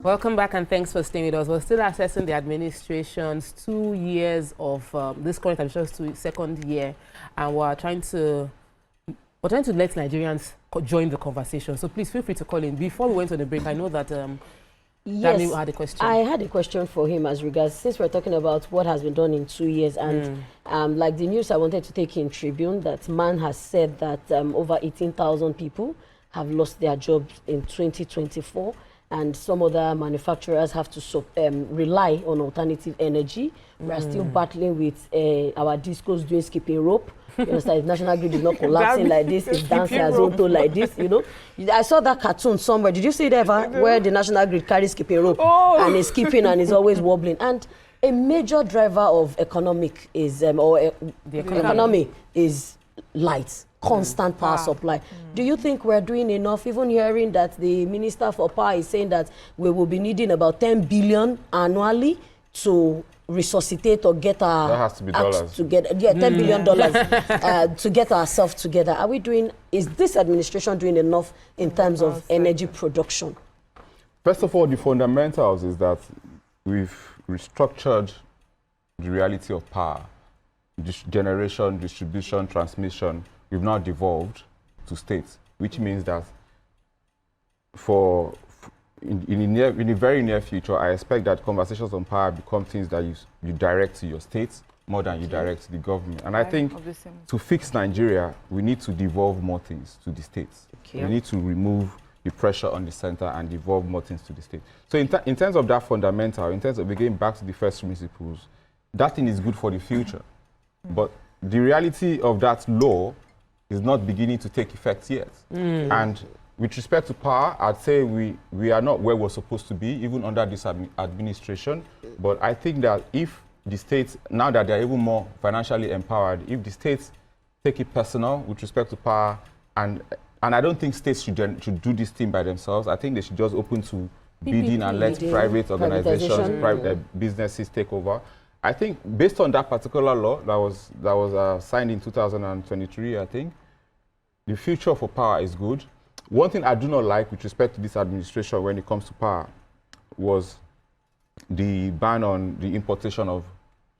Welcome back and thanks for staying with us. We're still assessing the administration's 2 years of this current administration's second year, and we're trying to let Nigerians join the conversation. So please feel free to call in. Before we went on the break, I know that yes, had a question. I had a question for him as regards, since we're talking about what has been done in 2 years, and like the news I wanted to take in Tribune, that man has said that over 18,000 people have lost their jobs in 2024. And some other manufacturers have to rely on alternative energy. We are still battling with our discos doing skipping rope. You understand? If National Grid is not collapsing like this, it's dancing as auto like this, you know. I saw that cartoon somewhere. Did you see it ever? Where the National Grid carries skipping rope and is skipping and is always wobbling. And a major driver of economic is, the economy is light. Constant power supply. Do you think we're doing enough? Even hearing that the Minister for Power is saying that we will be needing about 10 billion annually to resuscitate or get our that has to be dollars together. Yeah, $10 billion to get ourselves together. Are we doing? Is this administration doing enough in terms of energy production? First of all, the fundamentals is that we've restructured the reality of power, generation, distribution, transmission. We've now devolved to states, which means that in the very near future, I expect that conversations on power become things that you direct to your states more than you direct to the government. And I think to fix Nigeria, we need to devolve more things to the states. We need to remove the pressure on the center and devolve more things to the state. So in terms of that fundamental, in terms of getting back to the first principles, that thing is good for the future. But the reality of that law is not beginning to take effect yet. And with respect to power, I'd say we are not where we're supposed to be, even under this administration. But I think that if the states, now that they're even more financially empowered, if the states take it personal with respect to power, and I don't think states should do this thing by themselves. I think they should just open to bidding and let private organizations, private businesses take over. I think based on that particular law that was signed in 2023, I think the future for power is good. One thing I do not like with respect to this administration when it comes to power was the ban on the importation of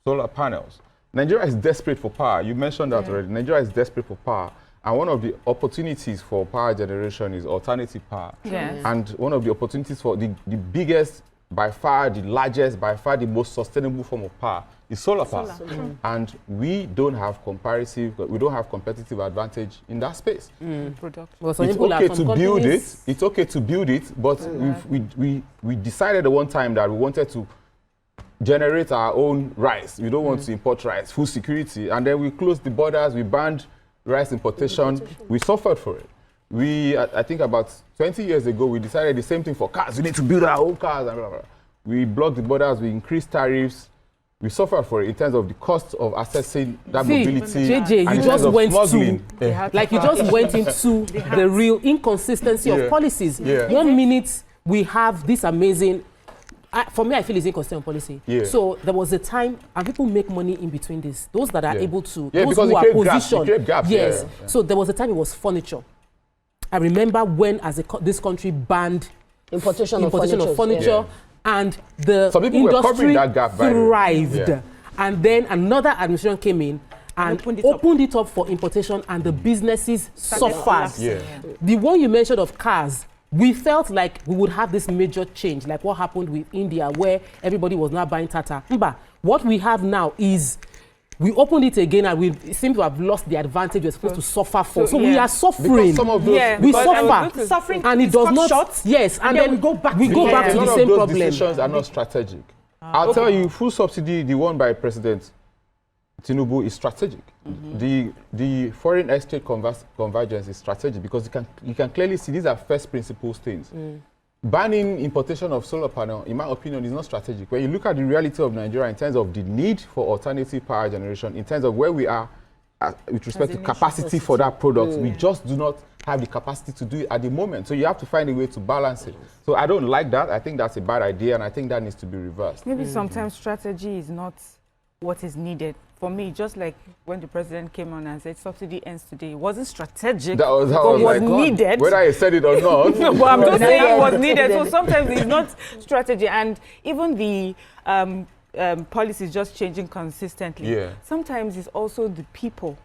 solar panels. Nigeria is desperate for power. You mentioned that already. Nigeria is desperate for power. And one of the opportunities for power generation is alternative power. And one of the opportunities for the biggest, by far the largest, by far the most sustainable form of power is solar power. And we don't have competitive advantage in that space. Well, it's okay to build it. It's okay to build it, but we decided at one time that we wanted to generate our own rice. We don't want to import rice, food security. And then we closed the borders, we banned rice importation. We suffered for it. I think about 20 years ago, we decided the same thing for cars. We need to build our own cars. And blah, blah, blah. We blocked the borders, we increased tariffs. We suffered for it in terms of the cost of accessing that mobility. JJ, you just went you just went into the real inconsistency of policies. 1 minute we have this amazing, for me I feel it's inconsistent policy. So there was a time, and people make money in between this. Those that are able to, those who are positioned. So there was a time it was furniture. I remember when this country banned importation of furniture. And the industry thrived. And then another administration came in and opened it up for importation, and the businesses suffered. The one you mentioned of cars, we felt like we would have this major change, like what happened with India, where everybody was now buying Tata. But what we have now is we opened it again, and we seem to have lost the advantage we're supposed to suffer for. So we are suffering. Some of those, we suffer, suffering, and it does not. Short, and then we go back to the same problem. Decisions are not strategic. I'll tell you, full subsidy, the one by President Tinubu, is strategic. The foreign exchange convergence is strategic because you can clearly see these are first principles things. Banning importation of solar panel, in my opinion, is not strategic. When you look at the reality of Nigeria in terms of the need for alternative power generation, in terms of where we are with respect to capacity for that product, we just do not have the capacity to do it at the moment. So you have to find a way to balance it. So I don't like that. I think that's a bad idea, and I think that needs to be reversed. Maybe sometimes strategy is not what is needed. For me, just like when the president came on and said subsidy ends today, it wasn't strategic, that was was needed. Whether I said it or not. No, but I'm just saying it was needed. So sometimes it's not strategy. And even the policies just changing consistently. Yeah. Sometimes it's also the people.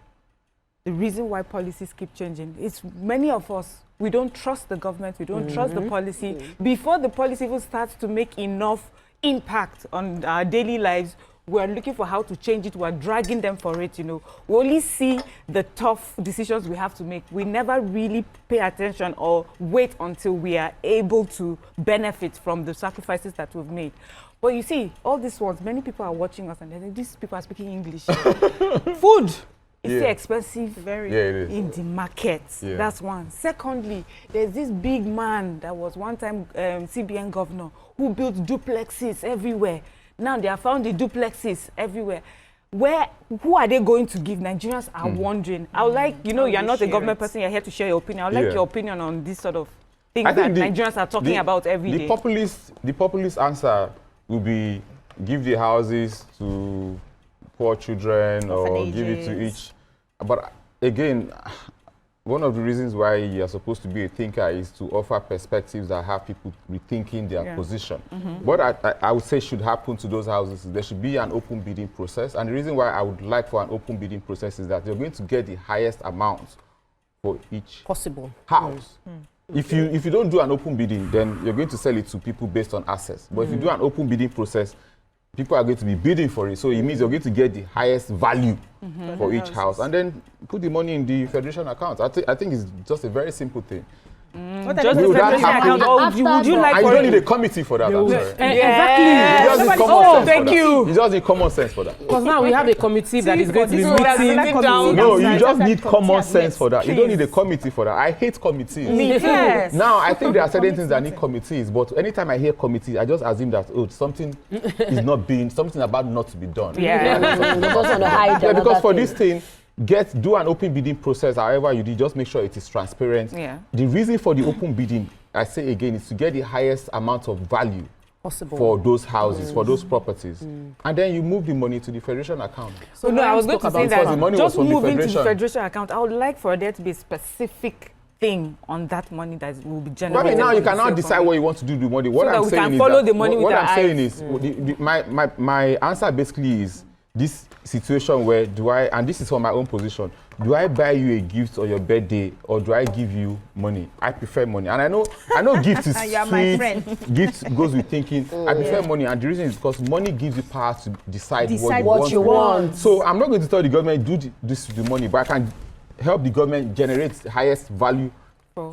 The reason why policies keep changing. It's many of us, we don't trust the government, we don't trust the policy. Before the policy even starts to make enough impact on our daily lives, we're looking for how to change it. We're dragging them for it, you know. We only see the tough decisions we have to make. We never really pay attention or wait until we are able to benefit from the sacrifices that we've made. But you see, all these ones, many people are watching us and they think these people are speaking English. Food is still expensive in the market. Yeah. That's one. Secondly, there's this big man that was one time CBN governor who built duplexes everywhere. Now they have found the duplexes everywhere. Who are they going to give? Nigerians are wondering. I would like, you know, you're not a government person, you're here to share your opinion. I would like your opinion on this sort of things that Nigerians are talking about every day. The populist answer will be give the houses to poor children or give it to each. But again, one of the reasons why you're supposed to be a thinker is to offer perspectives that have people rethinking their position. What I would say should happen to those houses is there should be an open bidding process. And the reason why I would like for an open bidding process is that you're going to get the highest amount for each possible house. If you don't do an open bidding, then you're going to sell it to people based on access. But if you do an open bidding process, people are going to be bidding for it. So it means you're going to get the highest value for each house. And then put the money in the federation account. I think it's just a very simple thing. Just the federation account, would you like you don't need a committee for that. I'm sorry. Exactly. You just need common sense for that. Because now we have a committee that is going to be meeting. No, you just need common sense for that. You don't need a committee for that. I hate committees. Now, I think there are certain things that need committees, but anytime I hear committee, I just assume that, something is not being, something about not to be done. Because for this thing, do an open bidding process, however you do, just make sure it is transparent. The reason for the open bidding, I say again, is to get the highest amount of value possible for those houses, for those properties. And then you move the money to the federation account. So no, I was going to say that just moving to the federation account, I would like for there to be a specific thing on that money that will be generated. I mean, now you can now decide what you want to do with the money. What I'm saying is my answer basically is this situation where and this is for my own position, do I buy you a gift on your birthday or do I give you money? I prefer money. And I know gift is you are my friend. Gift goes with thinking. I prefer money, and the reason is because money gives you power to decide what you want. So I'm not going to tell the government do this with the money, but I can help the government generate the highest value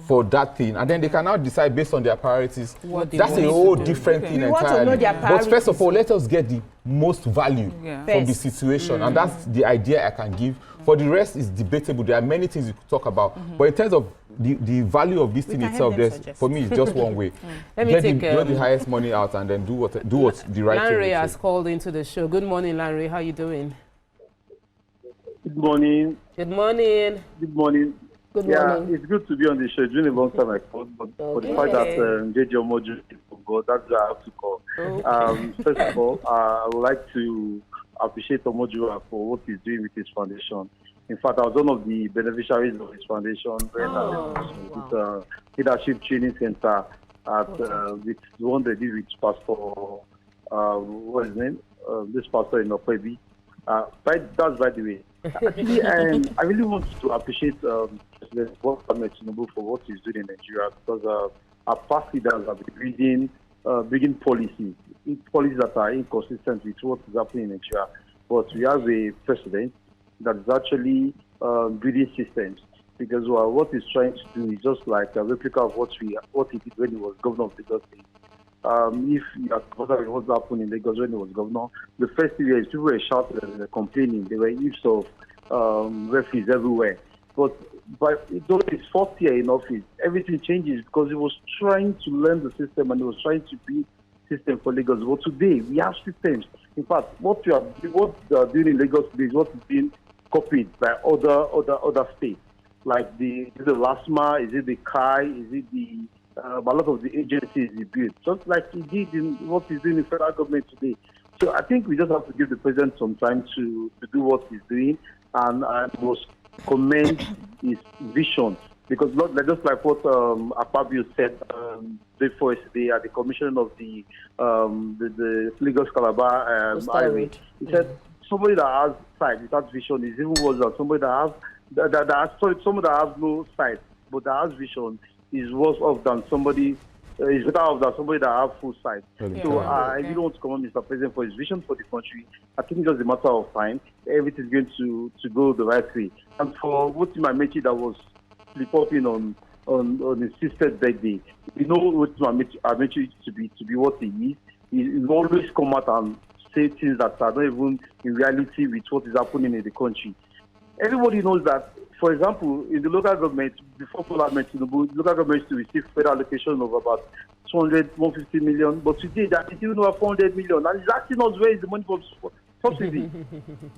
for that thing, and then they can now decide based on their priorities. That's a whole different thing entirely. Want to know their but first of all, let us get the most value from the situation, and that's the idea I can give. For the rest, is debatable. There are many things you could talk about, but in terms of the value of this thing itself, for me, it's just one way. Let me take get the highest money out, and then do what's the right thing. Lanre has called into the show. Good morning, Lanre. How are you doing? Good morning. Good morning. Good morning. Good morning. It's good to be on the show. It's been a long time I called, but for the fact that JJ Omojuwa forgot, that's why I have to call. First of all, I would like to appreciate Omojuwa for what he's doing with his foundation. In fact, I was one of the beneficiaries of his foundation with the Leadership Training Center with the one they did with Pastor, what is his name? This pastor in Okwebi. That's by the way. Actually, I really want to appreciate President Tinubu for what he's doing in Nigeria, because our past leaders have been bringing policies that are inconsistent with what is happening in Nigeria. But we have a president that is actually building systems, because what he's trying to do is just like a replica of what he did when he was governor of Lagos State. If you are concerned with what happened in Lagos when he was governor, the first 2 years people were shouting and complaining. There were heaps of refugees everywhere. But though his fourth year in office, everything changes, because he was trying to learn the system and he was trying to build system for Lagos. But today we have systems. In fact, what they are doing in Lagos today is what is being copied by other states, like is it the LASMA, is it the KAI, is it the a lot of the agencies he built, just like he did in what he's doing in federal government today. So I think we just have to give the president some time to do what he's doing, and I must commend his vision. Because just like what Akpabio said before yesterday at the commission of the Lagos Calabar highway, he said somebody that has sight without vision is even worse than somebody that somebody that has no sight but that has vision is worse off than somebody. Is better off than somebody that has full sight. So I really want to commend Mr. President for his vision for the country. I think it's just a matter of time. Everything is going to go the right way. And for Wotima Amechi that was flip-flopping on his sister's birthday, you know Wotima Amechi to be what he is. He always come out and say things that are not even in reality with what is happening in the country. Everybody knows that. For example, in the local government, before Bola met Tinubu, the local government used to receive federal allocation of about 200, 150 million. But today, that is even over 400 million. And it's asking us where is the money for subsidy.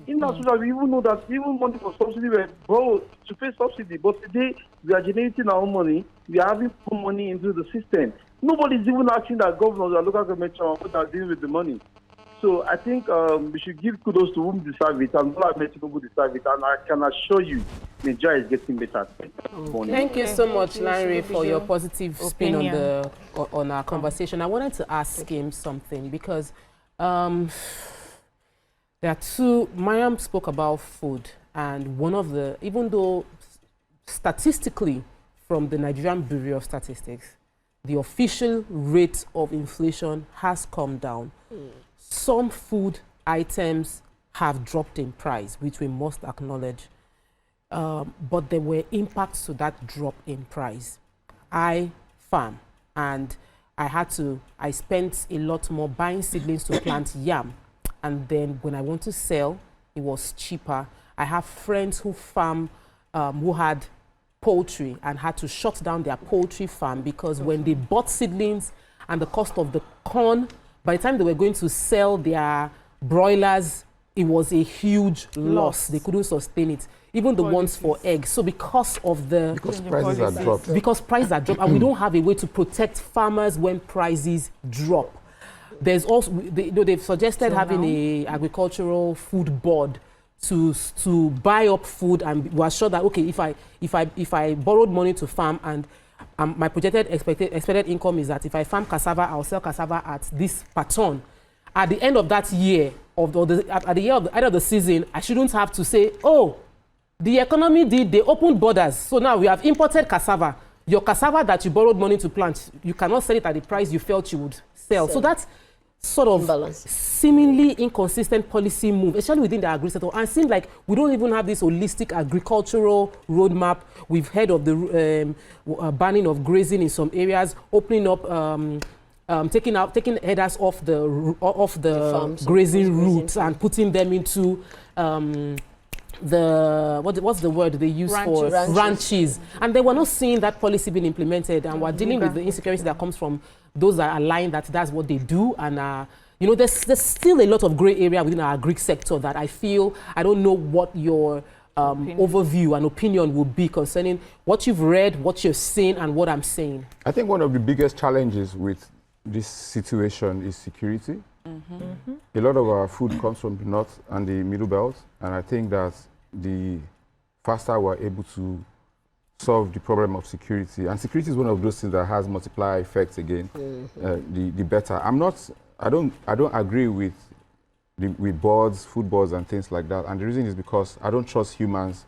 In Nigeria, we even know that even money for subsidy were borrowed to pay subsidy. But today, we are generating our own money. We are having more money into the system. Nobody is even asking that governors or local government what are dealing with the money. So I think we should give kudos to whom deserve it, and Bola Tinubu deserve it, and I can assure you, Nigeria is getting better. Thank you so much, Larry, for your positive spin on our conversation. I wanted to ask him something because there are two. Mariam spoke about food, and one of the, even though statistically from the Nigerian Bureau of Statistics, the official rate of inflation has come down. Some food items have dropped in price, which we must acknowledge. But there were impacts to that drop in price. I farm, and I spent a lot more buying seedlings to plant yam. And then when I want to sell, it was cheaper. I have friends who farm, who had poultry and had to shut down their poultry farm because when they bought seedlings and the cost of the corn, by the time they were going to sell their broilers, it was a huge loss. They couldn't sustain it. Even the ones for eggs. So because prices are dropped. Because prices are dropped, and we don't have a way to protect farmers when prices drop. There's also, they've suggested having an agricultural food board to buy up food, and we are sure that, okay, if I borrowed money to farm and my projected expected income is that if I farm cassava, I'll sell cassava at this per ton. At the end of that year, at the end of the season, I shouldn't have to say, oh, the economy they opened borders. So now we have imported cassava. Your cassava that you borrowed money to plant, you cannot sell it at the price you felt you would sell. So that's sort of seemingly inconsistent policy move, especially within the agri-sector. And it seems like we don't even have this holistic agricultural roadmap. We've heard of the banning of grazing in some areas, opening up, taking headers off the farms, grazing routes and putting them into what's the word they use for ranches. And they were not seeing that policy being implemented, and we're dealing with the insecurity that comes from those that are lying that that's what they do. And you know, there's still a lot of gray area within our Greek sector that I don't know what your overview and opinion would be concerning what you've read, what you've seen, and what I'm saying. I think one of the biggest challenges with this situation is security. A lot of our food comes from the north and the middle belt, and I think that the faster we're able to solve the problem of security, and security is one of those things that has multiplier effects again, the better. I don't agree with boards, food boards and things like that, and the reason is because I don't trust humans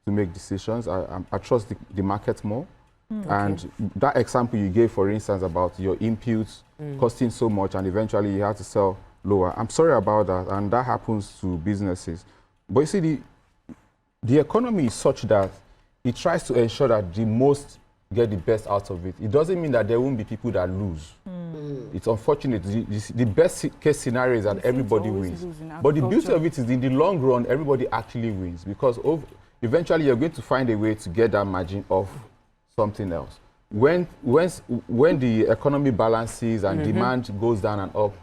to make decisions. I trust the market more. And that example you gave, for instance, about your inputs costing so much and eventually you have to sell lower. I'm sorry about that, and that happens to businesses. But you see, the economy is such that it tries to ensure that the most get the best out of it. It doesn't mean that there won't be people that lose. It's unfortunate. The best case scenario is that everybody wins. But the beauty of it is in the long run, everybody actually wins, because eventually you're going to find a way to get that margin off something else. When the economy balances and demand goes down and up,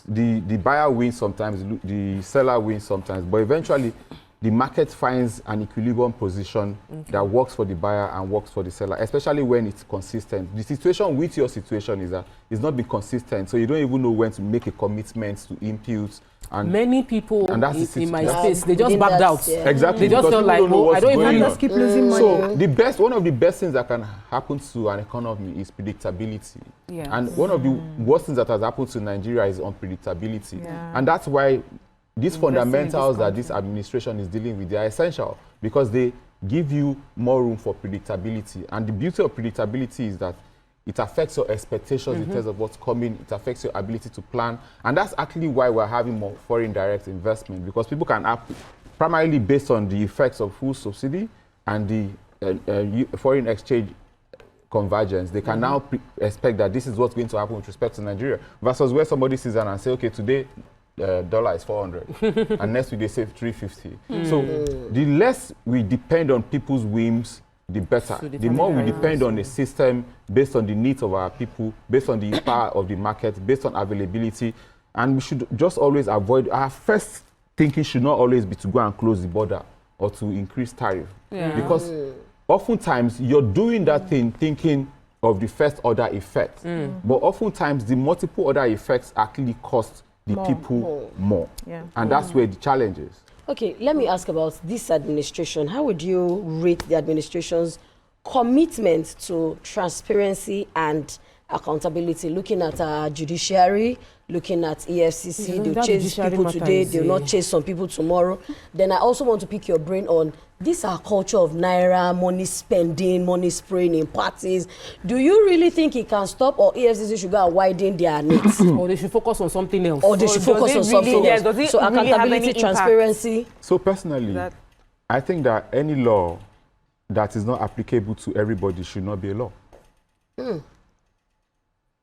the buyer wins sometimes, the seller wins sometimes, but eventually the market finds an equilibrium position that works for the buyer and works for the seller, especially when it's consistent. The situation with your situation is that it's not being consistent, so you don't even know when to make a commitment to inputs. And many people in my space, they just backed out. Yeah. Exactly. They just felt like, oh, I don't even just keep losing money. So one of the best things that can happen to an economy is predictability. Yes. And one of the worst things that has happened to Nigeria is unpredictability. Yeah. And that's why these fundamentals that this administration is dealing with, they are essential because they give you more room for predictability. And the beauty of predictability is that it affects your expectations in terms of what's coming. It affects your ability to plan. And that's actually why we're having more foreign direct investment, because people can primarily based on the effects of food subsidy and the foreign exchange convergence, they can now expect that this is what's going to happen with respect to Nigeria, versus where somebody sees that and say, okay, today dollar is 400 and next week they say 350. So the less we depend on people's whims, the better. The more we depend on the system based on the needs of our people, based on the power of the market, based on availability, and we should just always avoid, our first thinking should not always be to go and close the border or to increase tariff. Because oftentimes you're doing that thing thinking of the first order effects, but oftentimes the multiple order effects actually cost the people more. And that's where the challenge is. Okay, let me ask about this administration. How would you rate the administration's commitment to transparency and accountability, looking at our judiciary, looking at EFCC, they'll chase people today, they'll not chase some people tomorrow. Then I also want to pick your brain on this our culture of naira, money spending, money spraying in parties. Do you really think it can stop, or EFCC should go and widen their nets? Or they should focus on something else. Or they should focus on something else. So accountability, transparency. So personally, I think that any law that is not applicable to everybody should not be a law.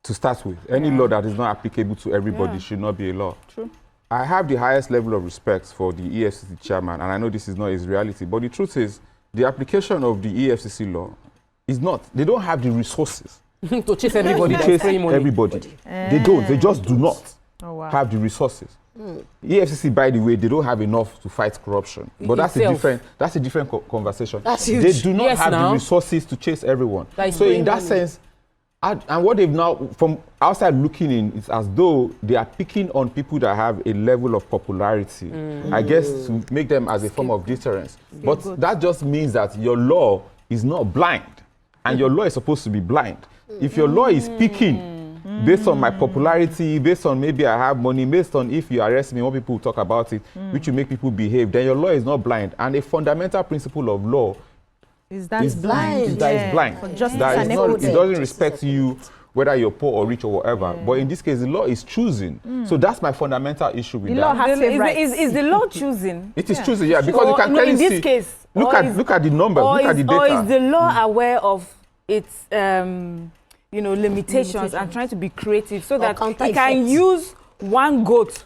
To start with, any law that is not applicable to everybody should not be a law. True. I have the highest level of respect for the EFCC chairman, and I know this is not his reality, but the truth is, the application of the EFCC law is not. They don't have the resources to chase everybody. They don't. They just do not have the resources. EFCC, by the way, they don't have enough to fight corruption, but that's a different conversation. That's huge. They do not have the resources to chase everyone. So in that sense. And what they've now, from outside looking in, it's as though they are picking on people that have a level of popularity, I guess, to make them as a form of deterrence. But that just means that your law is not blind, and your law is supposed to be blind. If your law is picking based on my popularity, based on maybe I have money, based on if you arrest me, more people will talk about it, which will make people behave, then your law is not blind. And a fundamental principle of law is blind. It doesn't respect you whether you're poor or rich or whatever. But in this case, the law is choosing. So that's my fundamental issue with that. Is the law choosing? It is choosing, because you can clearly in this see. Case, look at the numbers. Look at the data. Or is the law aware of its limitations and trying to be creative so that it can use one goat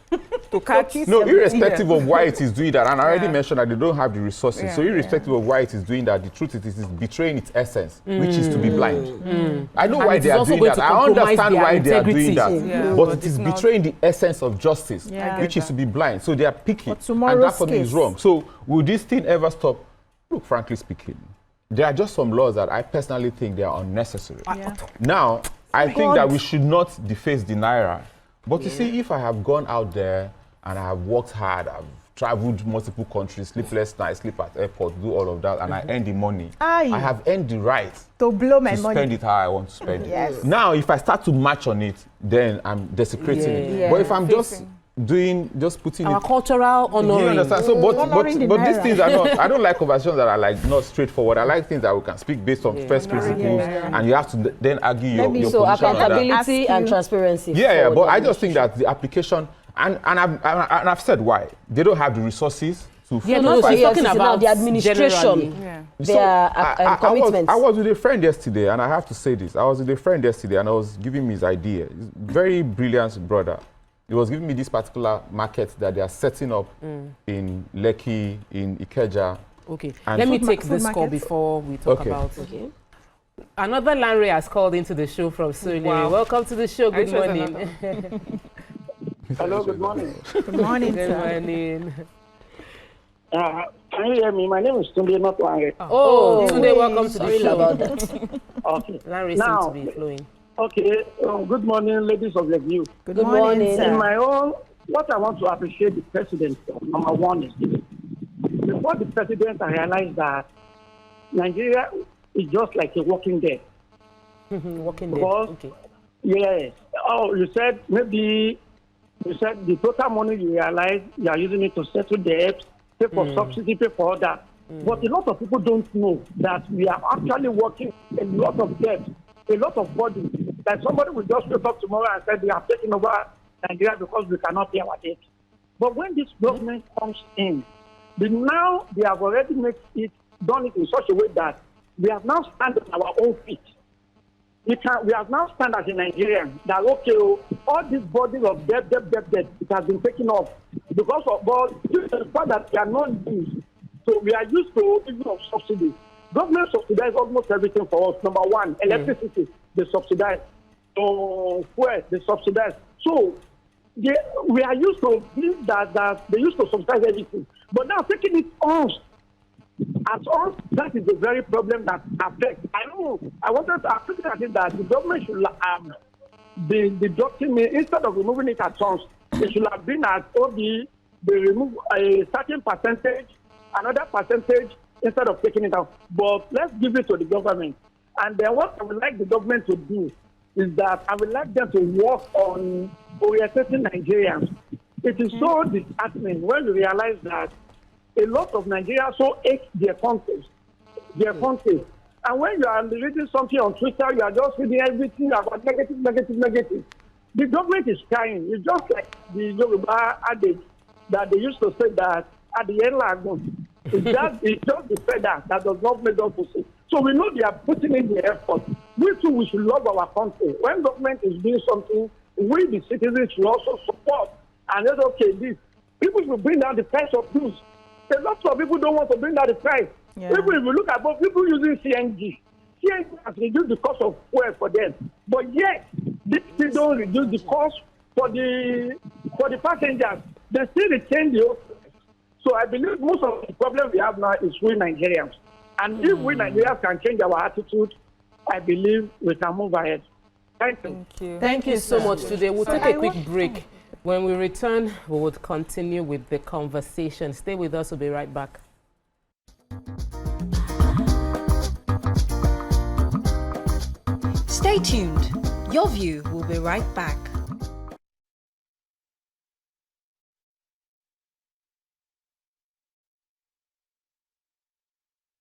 to catch it? No, irrespective of why it is doing that, and I already mentioned that they don't have the resources. So irrespective of why it is doing that, the truth is it is betraying its essence, which is to be blind. I know why they are doing that. I understand why they are doing that. But it is betraying the essence of justice, which is to be blind. So they are picking, and that for me is wrong. So will this thing ever stop? Look, frankly speaking, there are just some laws that I personally think they are unnecessary. Now, I think that we should not deface the naira. But you see, if I have gone out there and I have worked hard, I've traveled multiple countries, sleepless nights, sleep at airport, do all of that, and I earn the money, I have earned the right to blow my money, spend it how I want to spend it. Now, if I start to match on it, then I'm desecrating it. But if I'm just putting our cultural honoring. You understand? So, but these things are not. I don't like conversations that are like not straightforward. I like things that we can speak based on first principles, and you have to then argue your position. So accountability and transparency. But I just think that the application, and I've said why they don't have the resources. She's talking about the administration. Their commitments. I was with a friend yesterday, and I have to say this. I was with a friend yesterday, and I was giving me his idea. He's a very brilliant brother. He was giving me this particular market that they are setting up in Lekki, in Ikeja. Okay, let me take this call before we talk about it. Okay. Another Lanre has called into the show from Surrey. Wow. Welcome to the show. Good morning. Hello, good morning. Good morning, Good morning. Can you hear me? My name is Tunde, not Larry. Tunde, welcome to the show. About that. Okay. Larry seems to be flowing. Okay. Good morning, ladies of the view. Good morning, sir. In my own, what I want to appreciate the president, number one, is before the president, I realized that Nigeria is just like a walking dead. Walking dead. Okay. Yes. Oh, you said maybe the total money you realize you are using it to settle debt, pay for subsidy, pay for all that. But a lot of people don't know that we are actually working a lot of debt, a lot of burdens. Like somebody will just wake up tomorrow and say they are taking over Nigeria because we cannot pay our debt. But when this government comes in, now they have already done it in such a way that we have now stand on our own feet. We have now stand as a Nigerian that all this body of debt, it has been taken off because of all the fact that we are not used. So we are used to even of subsidies. Government subsidizes almost everything for us. Number one, electricity, they subsidize. Fuel, they subsidize. So we are used to this that they used to subsidize everything. But now taking it on as all, that is the very problem that affects. I know. I wanted to appreciate that the government should be deducting me instead of removing it at once. It should have been at OB. They remove a certain percentage, another percentage instead of taking it out. But let's give it to the government. And then what I would like the government to do is that I would like them to work on orientating Nigerians. It is so disheartening when we realize that a lot of Nigerians so hate their countries. And when you are reading something on Twitter, you are just reading everything about negative. The government is trying. It's just like the Yoruba adage that they used to say that at the end it's just the feather that does not make us to see. So we know they are putting in the effort. We too, we should love our country. When government is doing something, we the citizens should also support. And that's okay. This people will bring down the price of goods. A lot of people don't want to bring down the price. Yeah. Even if you look at both people using CNG has reduced the cost of fuel for them. But yet, they still don't reduce the cost for the passengers. They still retain the old price. So I believe most of the problem we have now is we Nigerians. And if we Nigerians can change our attitude, I believe we can move ahead. Thank you. Thank you so much today. We'll take a quick break. When we return, we will continue with the conversation. Stay with us. We'll be right back. Stay tuned. Your View will be right back.